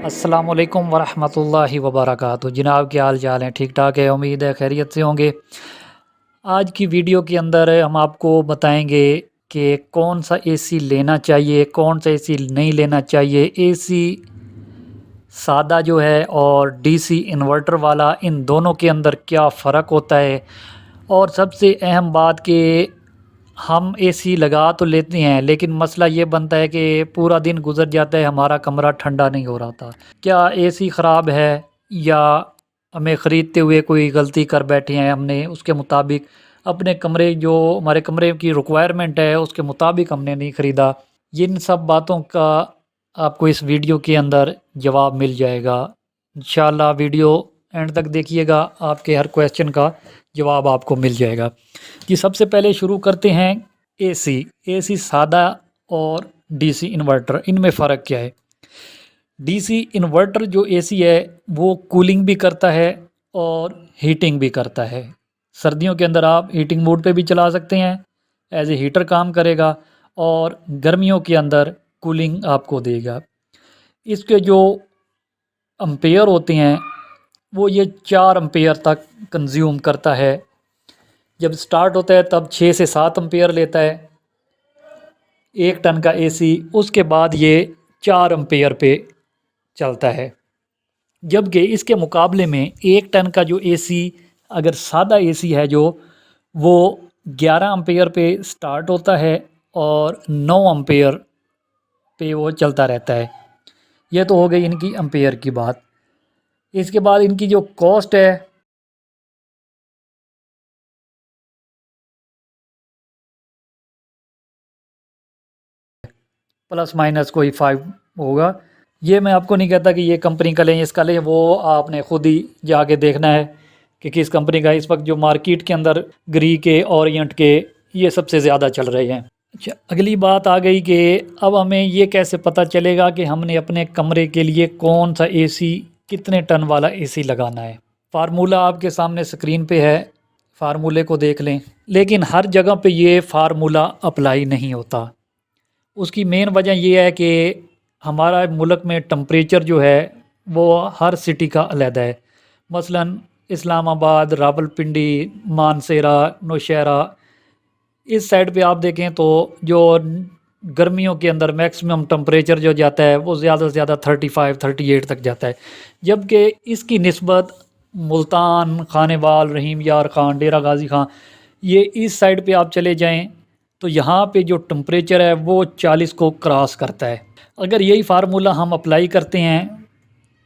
अस्सलाम वालेकुम वरहमतुल्लाहि वबरकातुहू। जनाब क्या हाल चाल हैं? ठीक ठाक है, उम्मीद है खैरियत से होंगे। आज की वीडियो के अंदर हम आपको बताएंगे कि कौन सा एसी लेना चाहिए, कौन सा एसी नहीं लेना चाहिए। एसी सादा जो है और डीसी इन्वर्टर वाला, इन दोनों के अंदर क्या फ़र्क होता है। और सबसे अहम बात कि हम एसी लगा तो लेते हैं, लेकिन मसला ये बनता है कि पूरा दिन गुजर जाता है, हमारा कमरा ठंडा नहीं हो रहा था। क्या एसी ख़राब है या हमें ख़रीदते हुए कोई गलती कर बैठे हैं, हमने उसके मुताबिक अपने कमरे, जो हमारे कमरे की रिक्वायरमेंट है उसके मुताबिक हमने नहीं ख़रीदा। इन सब बातों का आपको इस वीडियो के अंदर जवाब मिल जाएगा। इंशाल्लाह वीडियो एंड तक देखिएगा, आपके हर क्वेश्चन का जवाब आपको मिल जाएगा। जी, सबसे पहले शुरू करते हैं एसी। एसी सादा और डीसी इन्वर्टर, इनमें फ़र्क क्या है। डीसी इन्वर्टर जो एसी है वो कूलिंग भी करता है और हीटिंग भी करता है। सर्दियों के अंदर आप हीटिंग मोड पे भी चला सकते हैं, एज ए हीटर काम करेगा, और गर्मियों के अंदर कूलिंग आपको देगा। इसके जो एम्पेयर होते हैं वो ये 4 एम्पेयर तक कंज्यूम करता है। जब स्टार्ट होता है तब 6 से 7 एम्पेयर लेता है 1 टन का एसी, उसके बाद ये 4 एम्पेयर पे चलता है। जबकि इसके मुकाबले में 1 टन का जो एसी, अगर सादा एसी है जो, वो 11 एम्पेयर पे स्टार्ट होता है और 9 एम्पेयर पे वो चलता रहता है। ये तो हो गई इनकी एम्पेयर की बात। इसके बाद इनकी जो कॉस्ट है प्लस माइनस कोई 5 होगा। ये मैं आपको नहीं कहता कि ये कंपनी का लें इसका लें, वो आपने ख़ुद ही जाके देखना है कि किस कंपनी का। इस वक्त जो मार्केट के अंदर ग्री के, ओरिएंट के, ये सबसे ज़्यादा चल रहे हैं। अच्छा, अगली बात आ गई कि अब हमें ये कैसे पता चलेगा कि हमने अपने कमरे के लिए कौन सा एसी, कितने टन वाला एसी लगाना है। फार्मूला आपके सामने स्क्रीन पे है, फार्मूले को देख लें। लेकिन हर जगह पे ये फार्मूला अप्लाई नहीं होता। उसकी मेन वजह ये है कि हमारा मुल्क में टेम्परेचर जो है वो हर सिटी का अलग है। मसलन इस्लामाबाद, रावलपिंडी, मानसेरा, नौशहरा, इस साइड पे आप देखें तो जो गर्मियों के अंदर मैक्सिमम टेम्परेचर जो जाता है वो ज़्यादा से ज़्यादा 35-38 तक जाता है। जबकि इसकी निस्बत मुल्तान, खानेवाल, रहीम यार ख़ान, डेरा गाज़ी ख़ान, ये इस साइड पे आप चले जाएं तो यहाँ पे जो टेम्परेचर है वो 40 को क्रॉस करता है। अगर यही फार्मूला हम अप्लाई करते हैं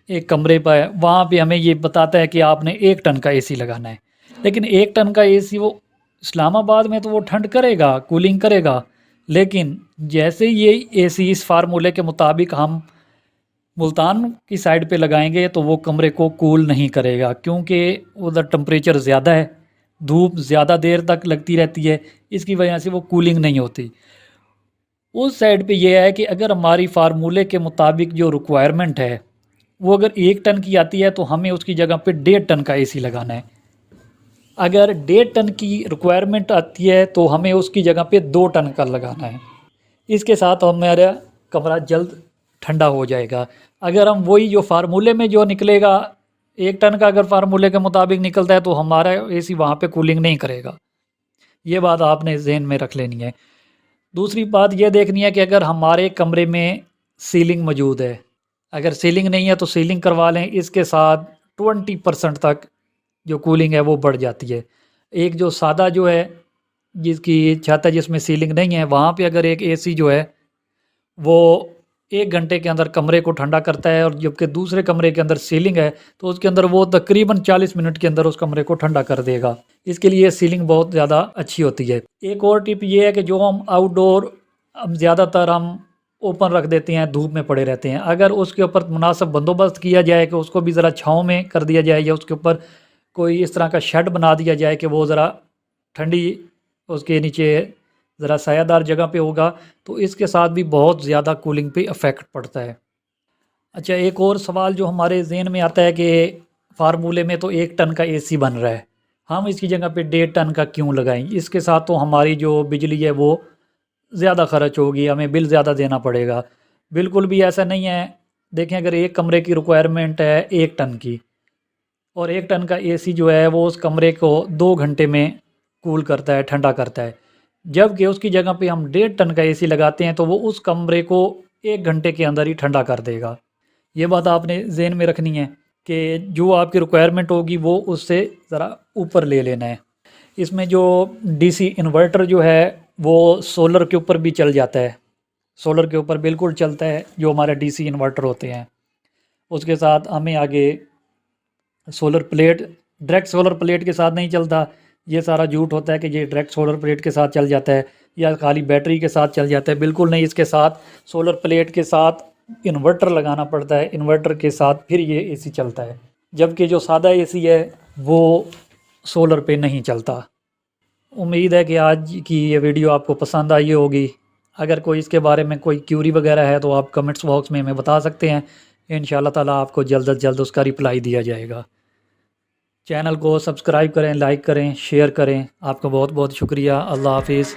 एक कमरे पर, वहाँ पे हमें ये बताता है कि आपने 1 टन का एसी लगाना है। लेकिन 1 टन का एसी वो इस्लामाबाद में तो वो ठंड करेगा, कूलिंग करेगा, लेकिन जैसे ये एसी इस फार्मूले के मुताबिक हम मुल्तान की साइड पे लगाएंगे तो वो कमरे को कूल नहीं करेगा, क्योंकि उधर टेम्परेचर ज़्यादा है, धूप ज़्यादा देर तक लगती रहती है, इसकी वजह से वो कूलिंग नहीं होती। उस साइड पे ये है कि अगर हमारी फार्मूले के मुताबिक जो रिक्वायरमेंट है वो अगर 1 टन की आती है तो हमें उसकी जगह पे 1.5 टन का एसी लगाना है। अगर 1.5 टन की रिक्वायरमेंट आती है तो हमें उसकी जगह पे 2 टन का लगाना है। इसके साथ हमारा कमरा जल्द ठंडा हो जाएगा। अगर हम वही जो फार्मूले में जो निकलेगा, 1 टन का अगर फार्मूले के मुताबिक निकलता है तो हमारा एसी वहाँ पे कूलिंग नहीं करेगा। ये बात आपने जहन में रख लेनी है। दूसरी बात यह देखनी है कि अगर हमारे कमरे में सीलिंग मौजूद है, अगर सीलिंग नहीं है तो सीलिंग करवा लें। इसके साथ 20% तक जो कूलिंग है वो बढ़ जाती है। एक जो सादा जो है, जिसकी छत है, जिसमें सीलिंग नहीं है, वहाँ पे अगर एक एसी जो है वो 1 घंटे के अंदर कमरे को ठंडा करता है, और जबकि दूसरे कमरे के अंदर सीलिंग है तो उसके अंदर वो तकरीबन 40 मिनट के अंदर उस कमरे को ठंडा कर देगा। इसके लिए सीलिंग बहुत ज़्यादा अच्छी होती है। एक और टिप ये है कि जो हम आउटडोर, अब ज़्यादातर हम ओपन रख देते हैं, धूप में पड़े रहते हैं। अगर उसके ऊपर मुनासिब बंदोबस्त किया जाए कि उसको भी ज़रा छाँव में कर दिया जाए, या उसके ऊपर कोई इस तरह का शेड बना दिया जाए कि वो ज़रा ठंडी, उसके नीचे ज़रा सायादार जगह पे होगा, तो इसके साथ भी बहुत ज़्यादा कूलिंग पे इफ़ेक्ट पड़ता है। अच्छा, एक और सवाल जो हमारे ज़हन में आता है कि फार्मूले में तो 1 टन का एसी बन रहा है, हम इसकी जगह पे 1.5 टन का क्यों लगाएं। इसके साथ तो हमारी जो बिजली है वो ज़्यादा खर्च होगी, हमें बिल ज़्यादा देना पड़ेगा। बिल्कुल भी ऐसा नहीं है। देखें, अगर एक कमरे की रिक्वायरमेंट है 1 टन की, और 1 टन का एसी जो है वो उस कमरे को 2 घंटे में कूल करता है, ठंडा करता है। जबकि उसकी जगह पे हम 1.5 टन का एसी लगाते हैं तो वो उस कमरे को 1 घंटे के अंदर ही ठंडा कर देगा। ये बात आपने ज़हन में रखनी है कि जो आपकी रिक्वायरमेंट होगी वो उससे ज़रा ऊपर ले लेना है। इसमें जो डीसी इन्वर्टर जो है वो सोलर के ऊपर भी चल जाता है, सोलर के ऊपर बिल्कुल चलता है जो हमारे डीसी इन्वर्टर होते हैं। उसके साथ हमें आगे solar plate, direct solar plate के साथ नहीं चलता। ये सारा झूठ होता है कि ये डायरेक्ट सोलर प्लेट के साथ चल जाता है या खाली बैटरी के साथ चल जाता है, बिल्कुल नहीं। इसके साथ सोलर प्लेट के साथ इन्वर्टर लगाना पड़ता है, इन्वर्टर के साथ फिर ये एसी चलता है। जबकि जो सादा एसी है वो सोलर पे नहीं चलता। उम्मीद है कि आज की ये वीडियो आपको पसंद आई होगी। अगर कोई इसके बारे में कोई क्यूरी वगैरह है तो आप कमेंट्स बॉक्स में हमें बता सकते हैं। इंशाल्लाह ताला आपको जल्द से जल्द उसका रिप्लाई दिया जाएगा। चैनल को सब्सक्राइब करें, लाइक करें, शेयर करें। आपका बहुत बहुत शुक्रिया। अल्लाह हाफिज़।